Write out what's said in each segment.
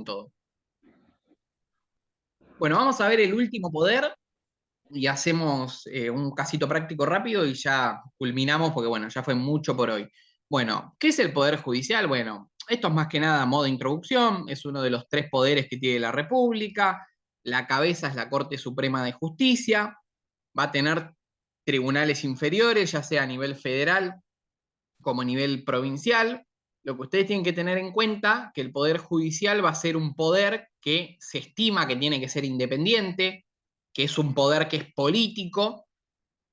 con todo. Bueno, vamos a ver el último poder y hacemos un casito práctico rápido y ya culminamos porque, bueno, ya fue mucho por hoy. Bueno, ¿qué es el Poder Judicial? Bueno, esto es más que nada modo de introducción, es uno de los tres poderes que tiene la República. La cabeza es la Corte Suprema de Justicia, va a tener tribunales inferiores, ya sea a nivel federal como a nivel provincial. Lo que ustedes tienen que tener en cuenta que el Poder Judicial va a ser un poder que se estima que tiene que ser independiente, que es un poder que es político,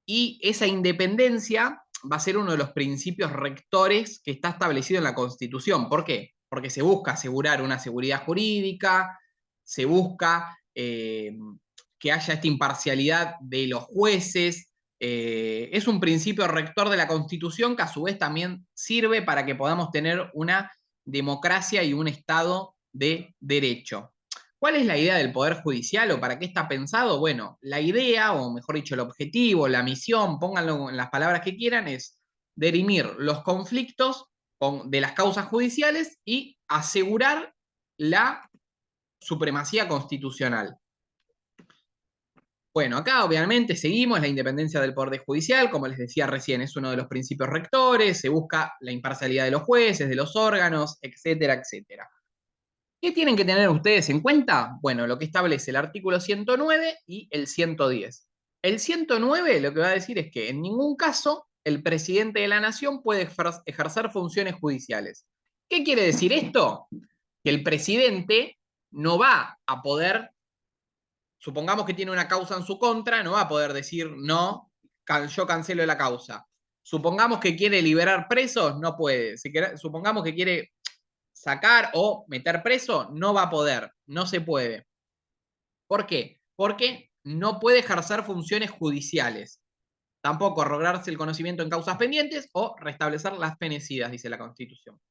y esa independencia va a ser uno de los principios rectores que está establecido en la Constitución. ¿Por qué? Porque se busca asegurar una seguridad jurídica, se busca que haya esta imparcialidad de los jueces. Es un principio rector de la Constitución que a su vez también sirve para que podamos tener una democracia y un Estado de derecho. ¿Cuál es la idea del Poder Judicial o para qué está pensado? Bueno, la idea, o mejor dicho, el objetivo, la misión, pónganlo en las palabras que quieran, es dirimir los conflictos de las causas judiciales y asegurar la supremacía constitucional. Bueno, acá obviamente seguimos la independencia del Poder Judicial, como les decía recién, es uno de los principios rectores, se busca la imparcialidad de los jueces, de los órganos, etcétera, etcétera. ¿Qué tienen que tener ustedes en cuenta? Bueno, lo que establece el artículo 109 y el 110. El 109 lo que va a decir es que en ningún caso el presidente de la nación puede ejercer funciones judiciales. ¿Qué quiere decir esto? Que el presidente no va a poder, supongamos que tiene una causa en su contra, no va a poder decir no, yo cancelo la causa. Supongamos que quiere liberar presos, no puede. Supongamos que quiere sacar o meter preso, no va a poder, no se puede. ¿Por qué? Porque no puede ejercer funciones judiciales. Tampoco arrogarse el conocimiento en causas pendientes o restablecer las fenecidas, dice la Constitución.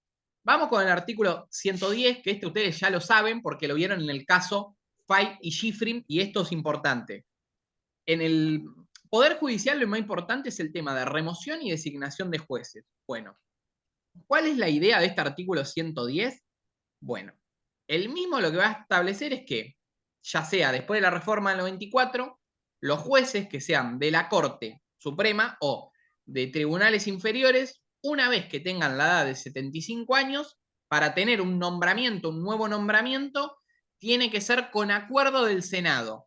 Vamos con el artículo 110, que ustedes ya lo saben porque lo vieron en el caso Fay y Schifrin, y esto es importante. En el Poder Judicial lo más importante es el tema de remoción y designación de jueces. Bueno, ¿cuál es la idea de este artículo 110? Bueno, el mismo lo que va a establecer es que, ya sea después de la reforma del 94, los jueces que sean de la Corte Suprema o de tribunales inferiores, una vez que tengan la edad de 75 años, para tener un nombramiento, un nuevo nombramiento, tiene que ser con acuerdo del Senado.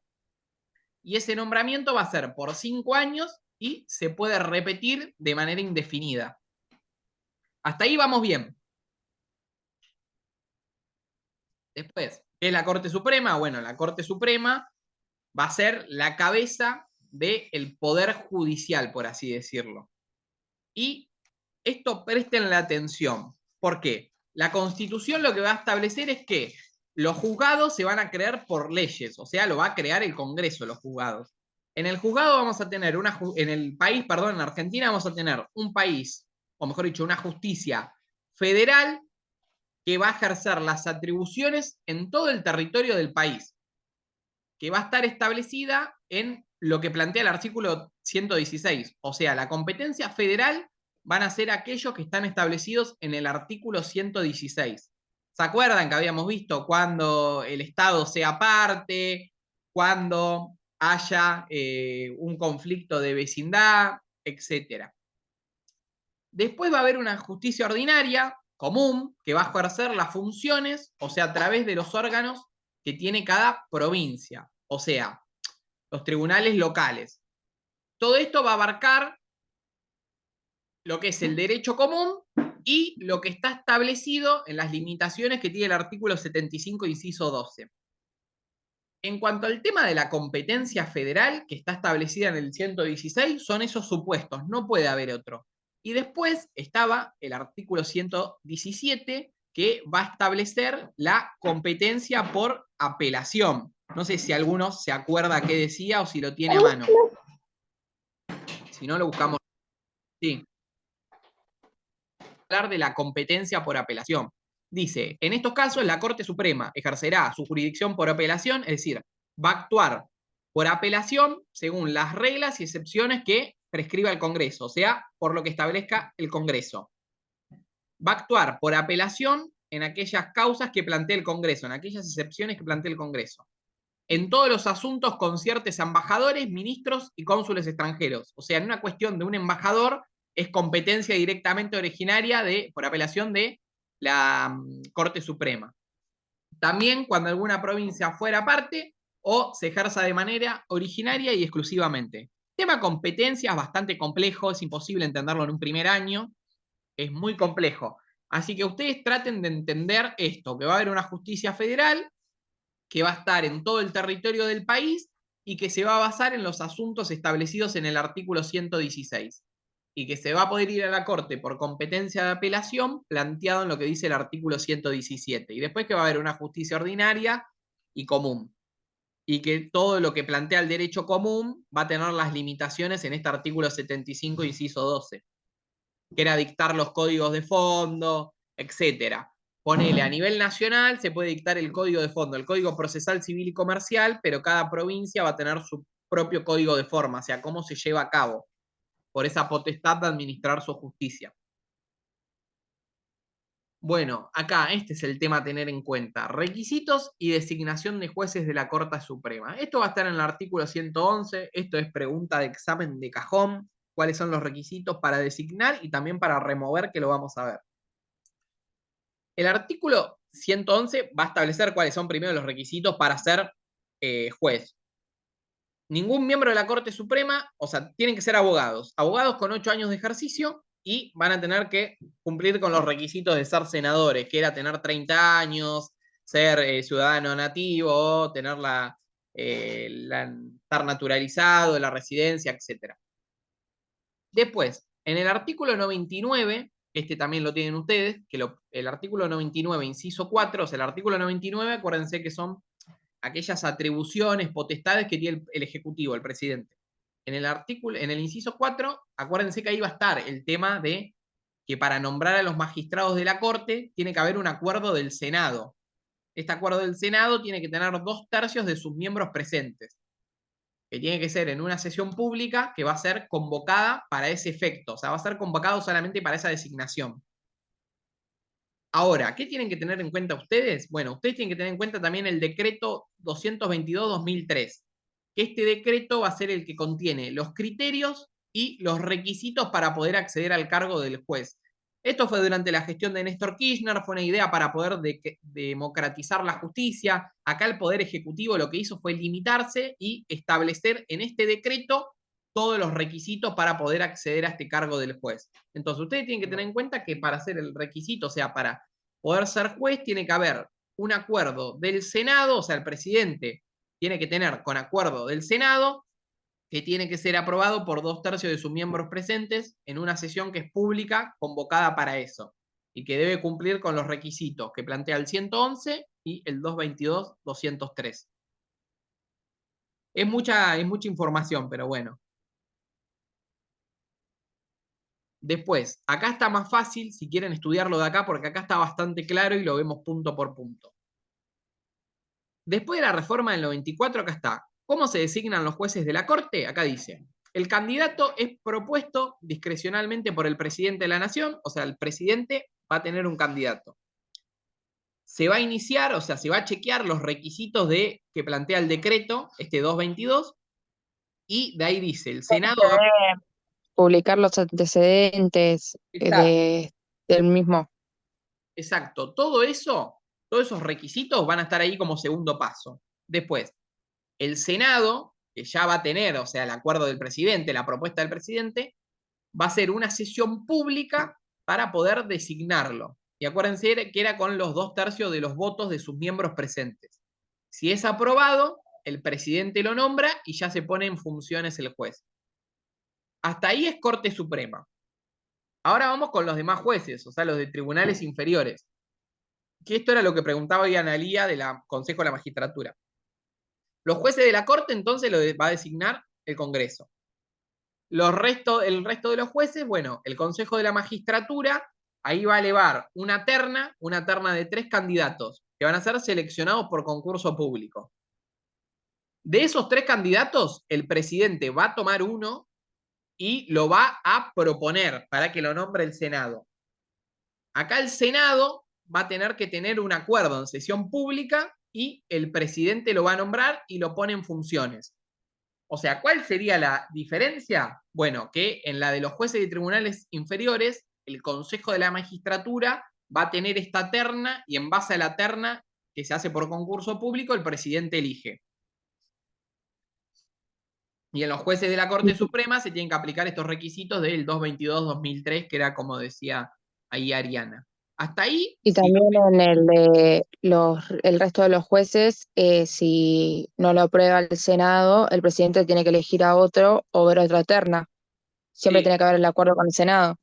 Y ese nombramiento va a ser por 5 años y se puede repetir de manera indefinida. Hasta ahí vamos bien. Después, ¿qué es la Corte Suprema? Bueno, la Corte Suprema va a ser la cabeza del poder judicial, por así decirlo. Y esto presten la atención. ¿Por qué? La Constitución lo que va a establecer es que los juzgados se van a crear por leyes, o sea, lo va a crear el Congreso, los juzgados. En el juzgado vamos a tener en el país, perdón, en Argentina vamos a tener un país, o mejor dicho, una justicia federal que va a ejercer las atribuciones en todo el territorio del país, que va a estar establecida en lo que plantea el artículo 116. O sea, la competencia federal van a ser aquellos que están establecidos en el artículo 116. ¿Se acuerdan que habíamos visto cuando el Estado sea parte, cuando haya un conflicto de vecindad, etcétera? Después va a haber una justicia ordinaria común que va a ejercer las funciones, o sea, a través de los órganos que tiene cada provincia, o sea, los tribunales locales. Todo esto va a abarcar lo que es el derecho común y lo que está establecido en las limitaciones que tiene el artículo 75, inciso 12. En cuanto al tema de la competencia federal, que está establecida en el 116, son esos supuestos, no puede haber otro. Y después estaba el artículo 117, que va a establecer la competencia por apelación. No sé si alguno se acuerda qué decía o si lo tiene a mano. Si no, lo buscamos. Sí. Hablar de la competencia por apelación. Dice, en estos casos la Corte Suprema ejercerá su jurisdicción por apelación, es decir, va a actuar por apelación según las reglas y excepciones que prescriba el Congreso, o sea, por lo que establezca el Congreso. Va a actuar por apelación en aquellas causas que plantea el Congreso, en aquellas excepciones que plantea el Congreso. En todos los asuntos conciertes a embajadores, ministros y cónsules extranjeros. O sea, en una cuestión de un embajador es competencia directamente originaria por apelación de la Corte Suprema. También cuando alguna provincia fuera parte o se ejerza de manera originaria y exclusivamente. Tema competencia es bastante complejo, es imposible entenderlo en un primer año, es muy complejo. Así que ustedes traten de entender esto, que va a haber una justicia federal que va a estar en todo el territorio del país y que se va a basar en los asuntos establecidos en el artículo 116 y que se va a poder ir a la Corte por competencia de apelación planteado en lo que dice el artículo 117. Y después que va a haber una justicia ordinaria y común. Y que todo lo que plantea el derecho común va a tener las limitaciones en este artículo 75, inciso 12, que era dictar los códigos de fondo, etcétera. Ponele, a nivel nacional se puede dictar el código de fondo, el código procesal civil y comercial, pero cada provincia va a tener su propio código de forma, o sea, cómo se lleva a cabo, por esa potestad de administrar su justicia. Bueno, acá este es el tema a tener en cuenta. Requisitos y designación de jueces de la Corte Suprema. Esto va a estar en el artículo 111, esto es pregunta de examen de cajón, cuáles son los requisitos para designar y también para remover, que lo vamos a ver. El artículo 111 va a establecer cuáles son primero los requisitos para ser juez. Ningún miembro de la Corte Suprema, o sea, tienen que ser abogados. Abogados con 8 años de ejercicio y van a tener que cumplir con los requisitos de ser senadores, que era tener 30 años, ser ciudadano nativo, tener estar naturalizado, la residencia, etc. Después, en el artículo 99, este también lo tienen ustedes, que el artículo 99, inciso 4, o sea, el artículo 99, acuérdense que son aquellas atribuciones, potestades que tiene el Ejecutivo, el presidente. En el inciso 4, acuérdense que ahí va a estar el tema de que para nombrar a los magistrados de la Corte tiene que haber un acuerdo del Senado. Este acuerdo del Senado tiene que tener 2/3 de sus miembros presentes, que tiene que ser en una sesión pública que va a ser convocada para ese efecto, o sea, va a ser convocado solamente para esa designación. Ahora, ¿qué tienen que tener en cuenta ustedes? Bueno, ustedes tienen que tener en cuenta también el decreto 222-2003, que este decreto va a ser el que contiene los criterios y los requisitos para poder acceder al cargo del juez. Esto fue durante la gestión de Néstor Kirchner, fue una idea para poder democratizar la justicia. Acá el Poder Ejecutivo lo que hizo fue limitarse y establecer en este decreto todos los requisitos para poder acceder a este cargo del juez. Entonces, ustedes tienen que tener en cuenta que para hacer el requisito, o sea, para poder ser juez, tiene que haber un acuerdo del Senado, o sea, el presidente tiene que tener con acuerdo del Senado, que tiene que ser aprobado por 2/3 de sus miembros presentes en una sesión que es pública, convocada para eso, y que debe cumplir con los requisitos que plantea el 111 y el 222-203. Es mucha información, pero bueno. Después, acá está más fácil si quieren estudiarlo de acá, porque acá está bastante claro y lo vemos punto por punto. Después de la reforma del 94, acá está. ¿Cómo se designan los jueces de la Corte? Acá dice, el candidato es propuesto discrecionalmente por el presidente de la Nación, o sea, el presidente va a tener un candidato. Se va a iniciar, o sea, se va a chequear los requisitos que plantea el decreto, este 222, y de ahí dice, el Senado va a... Publicar los antecedentes del mismo. Exacto, todo eso, todos esos requisitos van a estar ahí como segundo paso. Después, el Senado, que ya va a tener, o sea, el acuerdo del presidente, la propuesta del presidente, va a ser una sesión pública para poder designarlo. Y acuérdense que era con los 2/3 de los votos de sus miembros presentes. Si es aprobado, el presidente lo nombra y ya se pone en funciones el juez. Hasta ahí es Corte Suprema. Ahora vamos con los demás jueces, o sea, los de tribunales inferiores. Que esto era lo que preguntaba hoy Analía del Consejo de la Magistratura. Los jueces de la Corte entonces lo va a designar el Congreso. El resto de los jueces, bueno, el Consejo de la Magistratura, ahí va a elevar una terna de 3 candidatos, que van a ser seleccionados por concurso público. De esos 3 candidatos, el presidente va a tomar uno y lo va a proponer para que lo nombre el Senado. Acá el Senado va a tener que tener un acuerdo en sesión pública y el presidente lo va a nombrar y lo pone en funciones. O sea, ¿cuál sería la diferencia? Bueno, que en la de los jueces de tribunales inferiores, el Consejo de la Magistratura va a tener esta terna y en base a la terna que se hace por concurso público, el presidente elige. Y en los jueces de la Corte Suprema se tienen que aplicar estos requisitos del 222-2003, que era como decía ahí Ariana. Hasta ahí. Y también en el de el resto de los jueces, si no lo aprueba el Senado, el presidente tiene que elegir a otro o ver otra terna. Siempre Sí, tiene que haber el acuerdo con el Senado.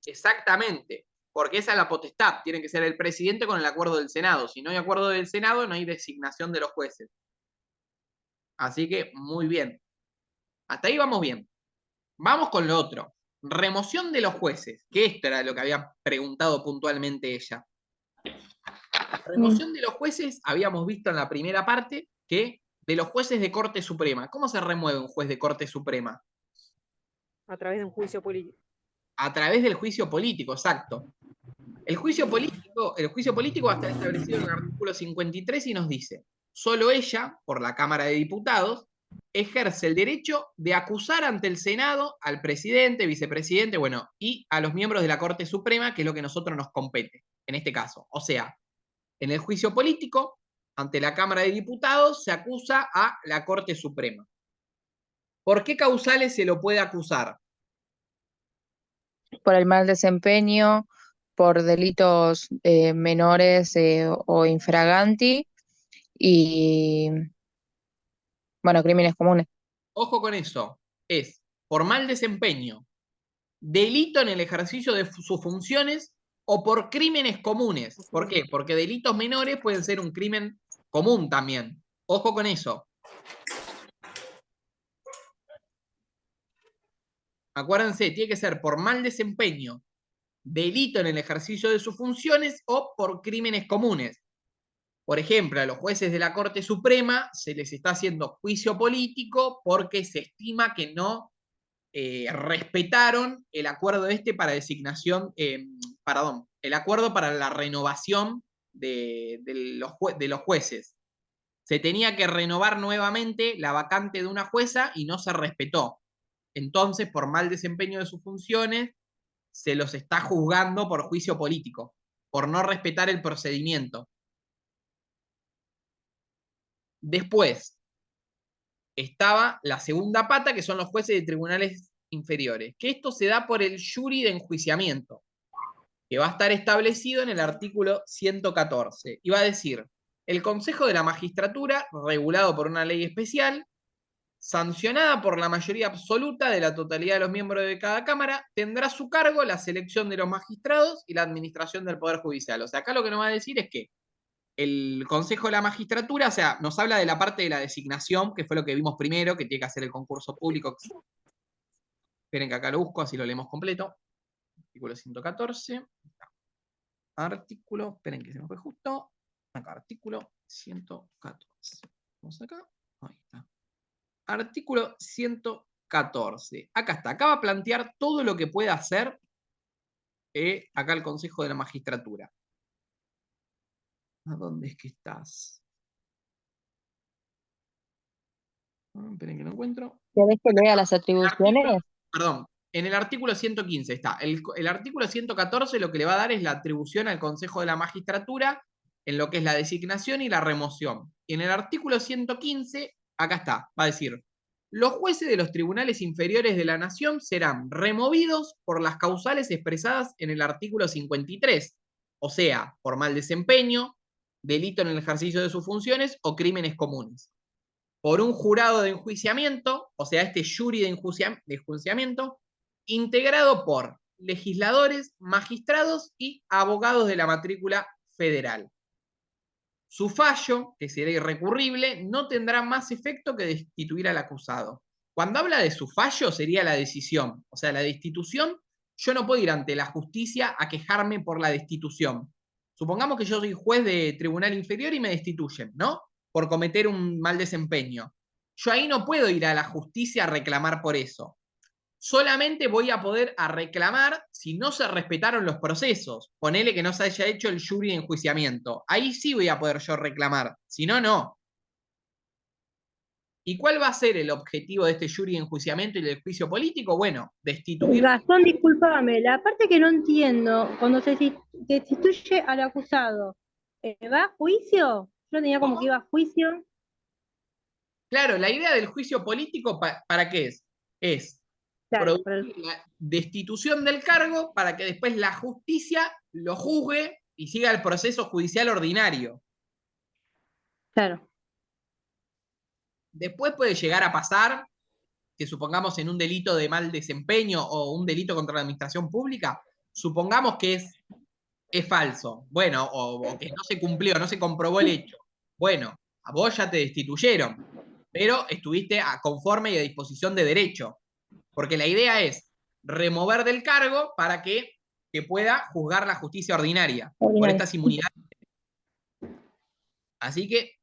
exactamente. Porque esa es la potestad. Tiene que ser el presidente con el acuerdo del Senado. Si no hay acuerdo del Senado, no hay designación de los jueces. Así que muy bien. Hasta ahí vamos bien. Vamos con lo otro. Remoción de los jueces, que esto era lo que había preguntado puntualmente ella. Remoción de los jueces, habíamos visto en la primera parte que de los jueces de Corte Suprema. ¿Cómo se remueve un juez de Corte Suprema? A través de un juicio político. A través del juicio político, exacto. El juicio político va a estar establecido en el artículo 53 y nos dice, solo ella, por la Cámara de Diputados, ejerce el derecho de acusar ante el Senado al presidente, vicepresidente, bueno, y a los miembros de la Corte Suprema, que es lo que a nosotros nos compete, en este caso. O sea, en el juicio político, ante la Cámara de Diputados, se acusa a la Corte Suprema. ¿Por qué causales se lo puede acusar? Por el mal desempeño, por delitos menores o infraganti y, bueno, crímenes comunes. Ojo con eso, es por mal desempeño, delito en el ejercicio de sus funciones o por crímenes comunes. ¿Por qué? Porque delitos menores pueden ser un crimen común también. Ojo con eso. Acuérdense, tiene que ser por mal desempeño, delito en el ejercicio de sus funciones o por crímenes comunes. Por ejemplo, a los jueces de la Corte Suprema se les está haciendo juicio político porque se estima que no respetaron el acuerdo para designación, perdón, el acuerdo para la renovación de los jueces. Se tenía que renovar nuevamente la vacante de una jueza y no se respetó. Entonces, por mal desempeño de sus funciones, se los está juzgando por juicio político, por no respetar el procedimiento. Después estaba la segunda pata, que son los jueces de tribunales inferiores, que esto se da por el jury de enjuiciamiento, que va a estar establecido en el artículo 114. Y va a decir, el Consejo de la Magistratura, regulado por una ley especial, sancionada por la mayoría absoluta de la totalidad de los miembros de cada Cámara, tendrá a su cargo la selección de los magistrados y la administración del Poder Judicial. O sea, acá lo que nos va a decir es que el Consejo de la Magistratura, o sea, nos habla de la parte de la designación, que fue lo que vimos primero, que tiene que hacer el concurso público. Esperen que acá lo busco, así lo leemos completo. Artículo 114. Artículo, esperen que se me fue justo. Acá, artículo 114. Vamos acá. Ahí está. Artículo 114. Acá está. Acá va a plantear todo lo que pueda hacer acá el Consejo de la Magistratura. ¿A dónde es que estás? Esperen que lo encuentro. ¿Querés que lea las atribuciones? Perdón, en el artículo 115 está. El artículo 114 lo que le va a dar es la atribución al Consejo de la Magistratura en lo que es la designación y la remoción. Y en el artículo 115, acá está, va a decir, los jueces de los tribunales inferiores de la Nación serán removidos por las causales expresadas en el artículo 53, o sea, por mal desempeño, delito en el ejercicio de sus funciones o crímenes comunes. Por un jurado de enjuiciamiento, o sea, este jury de enjuiciamiento, integrado por legisladores, magistrados y abogados de la matrícula federal. Su fallo, que será irrecurrible, no tendrá más efecto que destituir al acusado. Cuando habla de su fallo, sería la decisión. O sea, la destitución, yo no puedo ir ante la justicia a quejarme por la destitución. Supongamos que yo soy juez de tribunal inferior y me destituyen, ¿no? Por cometer un mal desempeño. Yo ahí no puedo ir a la justicia a reclamar por eso. solamente voy a poder reclamar si no se respetaron los procesos. Ponele que no se haya hecho el jury de enjuiciamiento. Ahí sí voy a poder yo reclamar, si no, no. ¿Y cuál va a ser el objetivo de este jury de enjuiciamiento y del juicio político? Bueno, destituir... Gastón, discúlpame, la parte que no entiendo, cuando se destituye al acusado, ¿va a juicio? Yo tenía como que iba a juicio. Claro, la idea del juicio político, ¿para qué es? Es Claro, producir la destitución del cargo para que después la justicia lo juzgue y siga el proceso judicial ordinario. claro. Después puede llegar a pasar que supongamos en un delito de mal desempeño o un delito contra la administración pública, supongamos que es falso, bueno, o que no se cumplió, no se comprobó el hecho. Bueno, a vos ya te destituyeron, pero estuviste conforme y a disposición de derecho. Porque la idea es remover del cargo para que pueda juzgar la justicia ordinaria por estas inmunidades. Así que,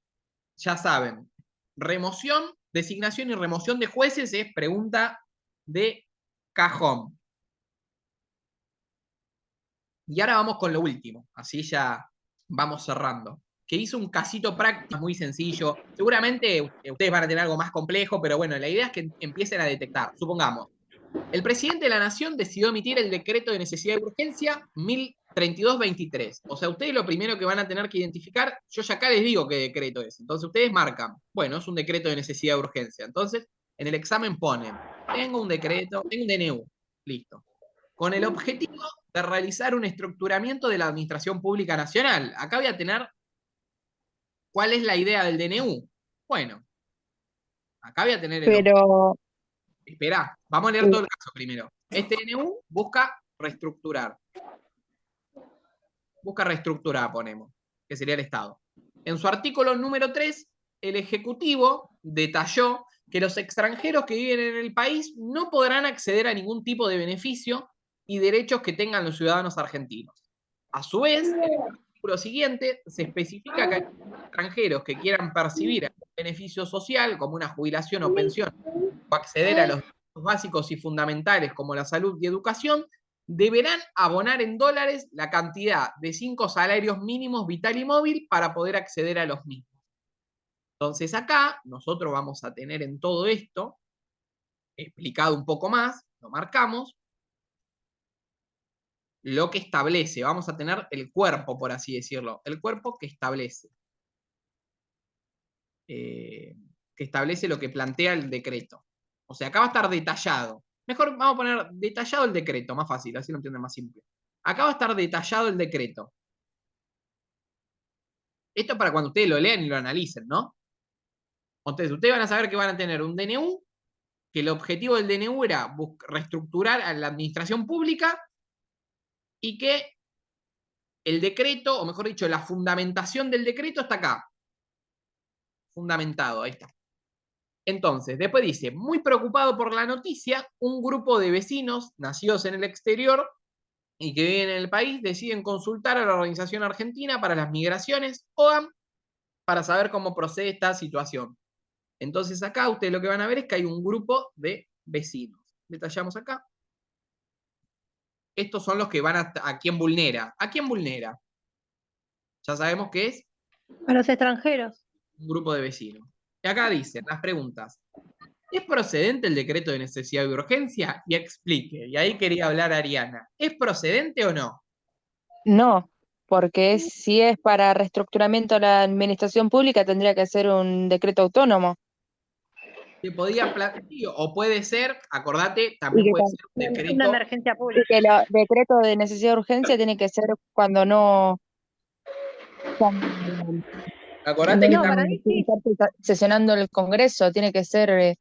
ya saben, remoción, designación y remoción de jueces es pregunta de cajón. Y ahora vamos con lo último, así ya vamos cerrando. Que hizo un casito práctico muy sencillo. Seguramente ustedes van a tener algo más complejo, pero bueno, la idea es que empiecen a detectar. Supongamos, el presidente de la Nación decidió emitir el decreto de necesidad de urgencia 1032-23. O sea, ustedes lo primero que van a tener que identificar, yo ya acá les digo qué decreto es. Entonces ustedes marcan, bueno, es un decreto de necesidad de urgencia. Entonces, en el examen ponen, tengo un decreto, tengo un DNU, listo. Con el objetivo de realizar un estructuramiento de la Administración Pública Nacional. Acá voy a tener, ¿cuál es la idea del DNU? Bueno, acá voy a tener el objetivo. Pero, Esperá, vamos a leer todo el caso primero. Este DNU busca reestructurar. Busca reestructurar, ponemos, que sería el Estado. En su artículo número 3, el Ejecutivo detalló que los extranjeros que viven en el país no podrán acceder a ningún tipo de beneficio y derechos que tengan los ciudadanos argentinos. A su vez, en el artículo siguiente se especifica que aquellos extranjeros que quieran percibir algún beneficio social, como una jubilación o pensión, o acceder a los derechos básicos y fundamentales como la salud y educación, deberán abonar en dólares la cantidad de 5 salarios mínimos vital y móvil para poder acceder a los mismos. Entonces acá nosotros vamos a tener en todo esto, explicado un poco más, lo marcamos, lo que establece, vamos a tener el cuerpo, por así decirlo, el cuerpo que establece lo que plantea el decreto. O sea, acá va a estar detallado. Mejor vamos a poner detallado el decreto, más fácil, así lo entienden más simple. Acá va a estar detallado el decreto. Esto es para cuando ustedes lo lean y lo analicen, ¿no? Entonces, ustedes van a saber que van a tener un DNU, que el objetivo del DNU era reestructurar a la administración pública y que el decreto, o mejor dicho, la fundamentación del decreto está acá. Fundamentado, ahí está. Entonces, después dice, muy preocupado por la noticia, un grupo de vecinos nacidos en el exterior y que viven en el país deciden consultar a la Organización Argentina para las Migraciones, OAM, para saber cómo procede esta situación. Entonces acá ustedes lo que van a ver es que hay un grupo de vecinos. Detallamos acá. Estos son los que van a quién vulnera. ¿A quién vulnera? Ya sabemos que es A los extranjeros. un grupo de vecinos. Y acá dicen las preguntas. ¿Es procedente el decreto de necesidad y urgencia? Y explique. Y ahí quería hablar Ariana. ¿Es procedente o no? no, porque si es para reestructuramiento de la administración pública, tendría que ser un decreto autónomo. Se podía o puede ser, acordate, Y también que, puede ser un Una decreto. emergencia y pública. que el decreto de necesidad de urgencia tiene que ser cuando no Acordate que No, para mí sí. está sesionando el Congreso, tiene que ser de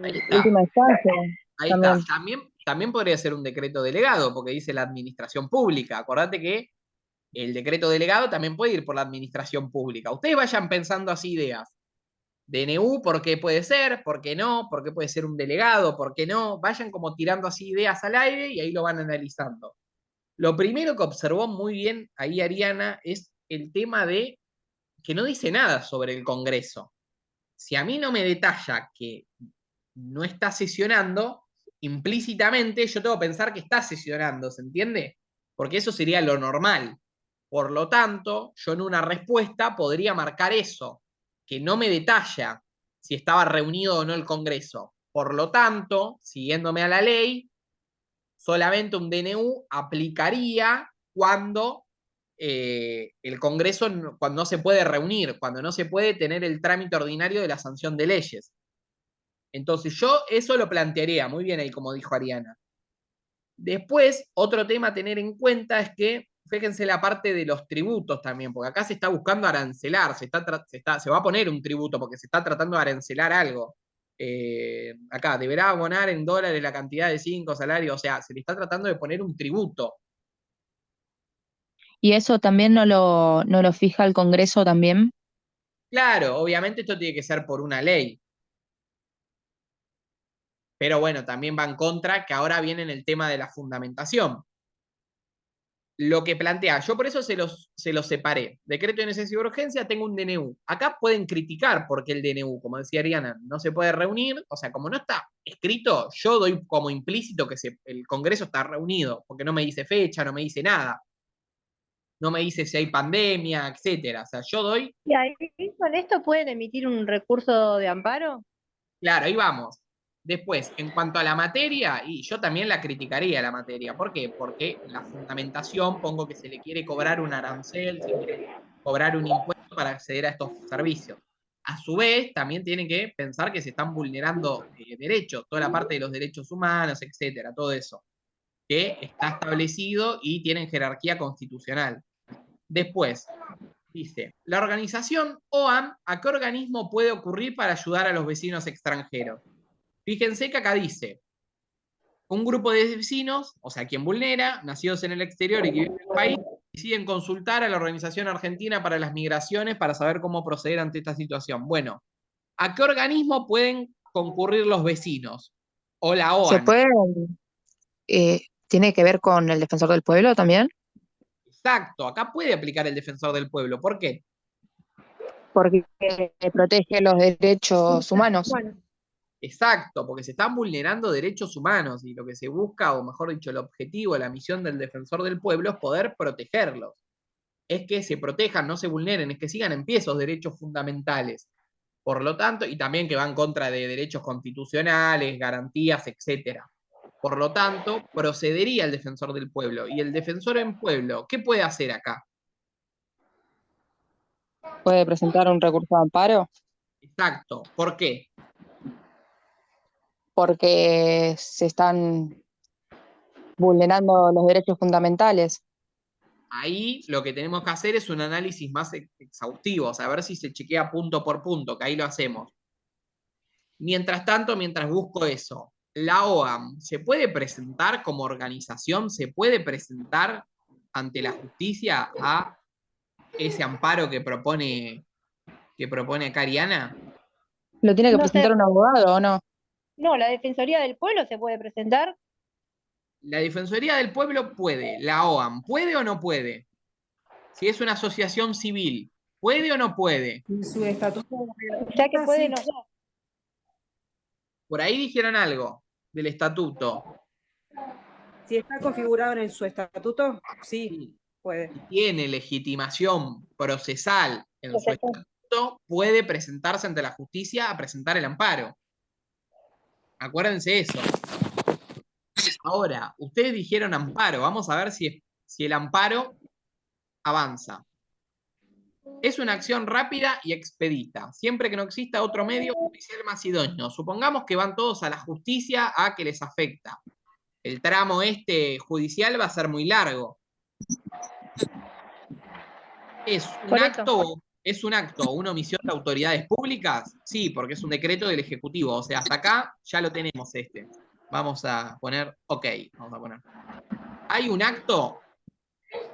ahí está. última instancia. Ahí También. está. También podría ser un decreto delegado, porque dice la administración pública. Acordate que el decreto delegado también puede ir por la administración pública. Ustedes vayan pensando así ideas. DNU, ¿por qué puede ser? ¿Por qué no? ¿Por qué puede ser un delegado? ¿Por qué no? Vayan como tirando así ideas al aire y ahí lo van analizando. Lo primero que observó muy bien ahí Ariana es el tema de que no dice nada sobre el Congreso. Si a mí no me detalla que no está sesionando, implícitamente yo tengo que pensar que está sesionando, ¿se entiende? Porque eso sería lo normal. Por lo tanto, yo en una respuesta podría marcar eso, que no me detalla si estaba reunido o no el Congreso. Por lo tanto, siguiéndome a la ley, solamente un DNU aplicaría cuando el Congreso cuando no se puede reunir, cuando no se puede tener el trámite ordinario de la sanción de leyes. Entonces yo eso lo plantearía, muy bien ahí como dijo Ariana. Después, otro tema a tener en cuenta es que, fíjense la parte de los tributos también, porque acá se está buscando arancelar, se va a poner un tributo porque se está tratando de arancelar algo. Acá, deberá abonar en dólares la cantidad de 5 salarios, o sea, se le está tratando de poner un tributo. ¿Y eso también no lo fija el Congreso también? Claro, obviamente esto tiene que ser por una ley. Pero bueno, también va en contra que ahora viene en el tema de la fundamentación. Lo que plantea, yo por eso se los separé. Decreto de necesidad y urgencia, tengo un DNU. Acá pueden criticar porque el DNU, como decía Ariana, no se puede reunir. O sea, como no está escrito, yo doy como implícito que el Congreso está reunido, porque no me dice fecha, no me dice nada. No me dice si hay pandemia, etcétera. O sea, yo doy. ¿Y ahí con esto pueden emitir un recurso de amparo? Claro, ahí vamos. Después, en cuanto a la materia, y yo también la criticaría la materia. ¿Por qué? Porque en la fundamentación pongo que se le quiere cobrar un arancel, se quiere cobrar un impuesto para acceder a estos servicios. A su vez, también tienen que pensar que se están vulnerando derechos, toda la parte de los derechos humanos, etcétera, todo eso, que está establecido y tienen jerarquía constitucional. Después, dice, la organización OAM, ¿a qué organismo puede ocurrir para ayudar a los vecinos extranjeros? Fíjense que acá dice, un grupo de vecinos, o sea, quien vulnera, nacidos en el exterior y que viven en el país, deciden consultar a la Organización Argentina para las Migraciones para saber cómo proceder ante esta situación. Bueno, ¿a qué organismo pueden concurrir los vecinos? O la ¿Se OAN. puede, tiene que ver con el defensor del pueblo también? Exacto, acá puede aplicar el defensor del pueblo. ¿Por qué? Porque protege los derechos humanos. Bueno, Exacto, porque se están vulnerando derechos humanos y lo que se busca, o mejor dicho, el objetivo, la misión del defensor del pueblo es poder protegerlos. Es que se protejan, no se vulneren, es que sigan en pie esos derechos fundamentales. Por lo tanto, y también que van en contra de derechos constitucionales, garantías, etcétera. Por lo tanto, procedería el defensor del pueblo. Y el defensor del pueblo, ¿qué puede hacer acá? ¿Puede presentar un recurso de amparo? Exacto. ¿Por qué? Porque se están vulnerando los derechos fundamentales. Ahí lo que tenemos que hacer es un análisis más exhaustivo, o sea, a ver si se chequea punto por punto, que ahí lo hacemos. Mientras tanto, mientras busco eso, la OAM se puede presentar como organización, se puede presentar ante la justicia a ese amparo que propone acá Ariana. ¿Lo tiene que No sé, presentar un abogado o no? no, la Defensoría del Pueblo se puede presentar. La Defensoría del Pueblo puede, la OAM, ¿puede o no puede? Si es una asociación civil, ¿puede o no puede? en su estatuto Ya que pueden sí. los dos. Por ahí dijeron algo del estatuto. Si está configurado en su estatuto, sí, Sí, puede. si tiene legitimación procesal en su estatuto, puede presentarse ante la justicia a presentar el amparo. Acuérdense eso. Ahora, ustedes dijeron amparo. Vamos a ver si el amparo avanza. Es una acción rápida y expedita, siempre que no exista otro medio judicial más idóneo. Supongamos que van todos a la justicia a que les afecta. El tramo judicial va a ser muy largo. ¿Es un acto o una omisión de autoridades públicas? Sí, porque es un decreto del Ejecutivo. O sea, hasta acá ya lo tenemos Vamos a poner, ok, vamos a poner. ¿Hay un acto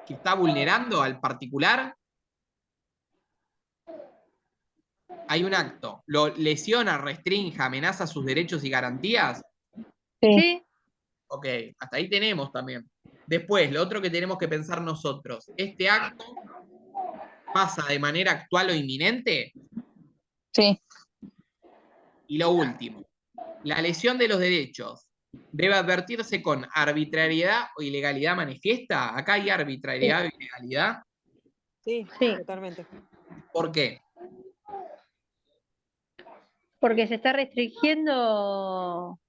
que está vulnerando al particular? Hay un acto. ¿Lo lesiona, restringe, amenaza sus derechos y garantías? Sí. Ok, hasta ahí tenemos también. Después, lo otro que tenemos que pensar nosotros, ¿este acto pasa de manera actual o inminente? Sí. Y lo último, la lesión de los derechos, debe advertirse con arbitrariedad o ilegalidad manifiesta. Acá hay arbitrariedad o ilegalidad. Sí, Sí. totalmente. ¿Por qué? Porque se está restringiendo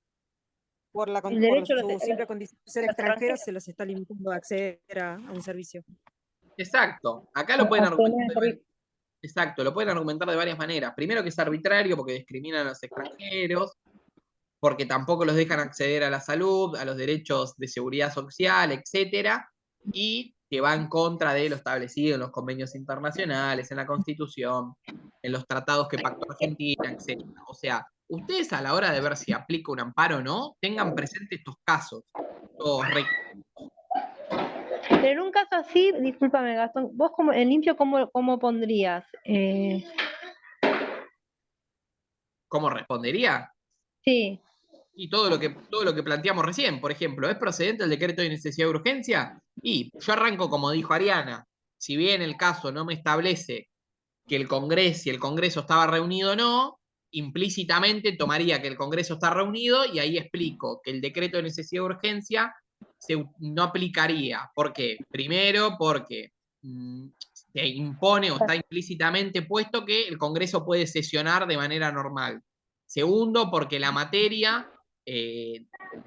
Por el derecho a su los, simple condición de ser los extranjeros, extranjeros se los está limitando a acceder a un servicio. Exacto. Acá lo a pueden obtener argumentar servicios. exacto, lo pueden argumentar de varias maneras. Primero que es arbitrario porque discriminan a los extranjeros, porque tampoco los dejan acceder a la salud, a los derechos de seguridad social, etcétera, y que va en contra de lo establecido en los convenios internacionales, en la Constitución, en los tratados que pactó Argentina, etcétera. O sea, ustedes a la hora de ver si aplica un amparo o no, tengan presente estos casos. Pero en un caso así, discúlpame, Gastón, vos como en limpio, ¿cómo pondrías? ¿Cómo respondería? Sí, Y todo lo que planteamos recién, por ejemplo, ¿es procedente el decreto de necesidad de urgencia? Y yo arranco como dijo Ariana, si bien el caso no me establece que si el Congreso estaba reunido o no, implícitamente tomaría que el Congreso está reunido y ahí explico que el decreto de necesidad de urgencia no aplicaría. ¿Por qué? Primero, porque se impone o está implícitamente puesto que el Congreso puede sesionar de manera normal. Segundo, porque la materia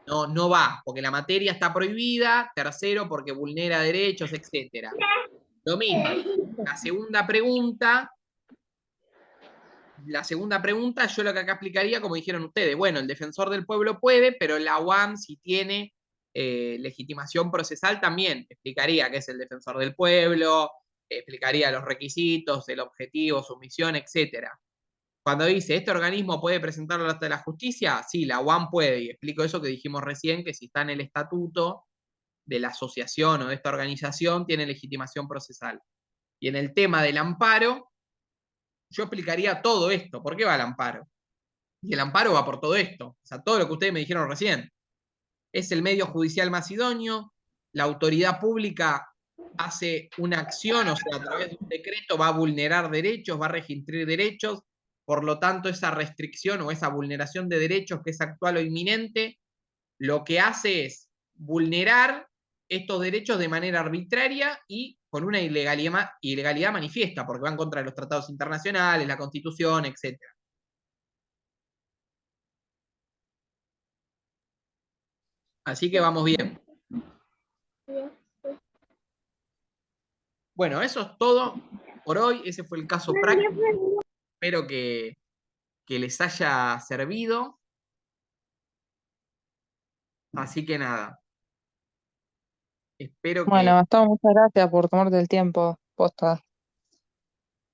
no va, porque la materia está prohibida. Tercero, porque vulnera derechos, etc. Lo mismo. La segunda pregunta, yo lo que acá explicaría, como dijeron ustedes, bueno, el defensor del pueblo puede, pero la UAM, si tiene legitimación procesal, también explicaría qué es el defensor del pueblo, explicaría los requisitos, el objetivo, su misión, etc. Cuando dice, ¿este organismo puede presentarlo ante la justicia? Sí, la UAM puede, y explico eso que dijimos recién, que si está en el estatuto de la asociación o de esta organización, tiene legitimación procesal. Y en el tema del amparo, yo explicaría todo esto. ¿Por qué va el amparo? Y el amparo va por todo esto. O sea, todo lo que ustedes me dijeron recién. Es el medio judicial más idóneo. La autoridad pública hace una acción, o sea, a través de un decreto va a vulnerar derechos, va a restringir derechos. Por lo tanto, esa restricción o esa vulneración de derechos que es actual o inminente, lo que hace es vulnerar estos derechos de manera arbitraria y con una ilegalidad manifiesta, porque va en contra de los tratados internacionales, la Constitución, etc. Así que vamos bien. Bueno, eso es todo por hoy. Ese fue el caso práctico. Espero que les haya servido. Así que nada. Espero que... Bueno, Gastón, muchas gracias por tomarte el tiempo. Posta.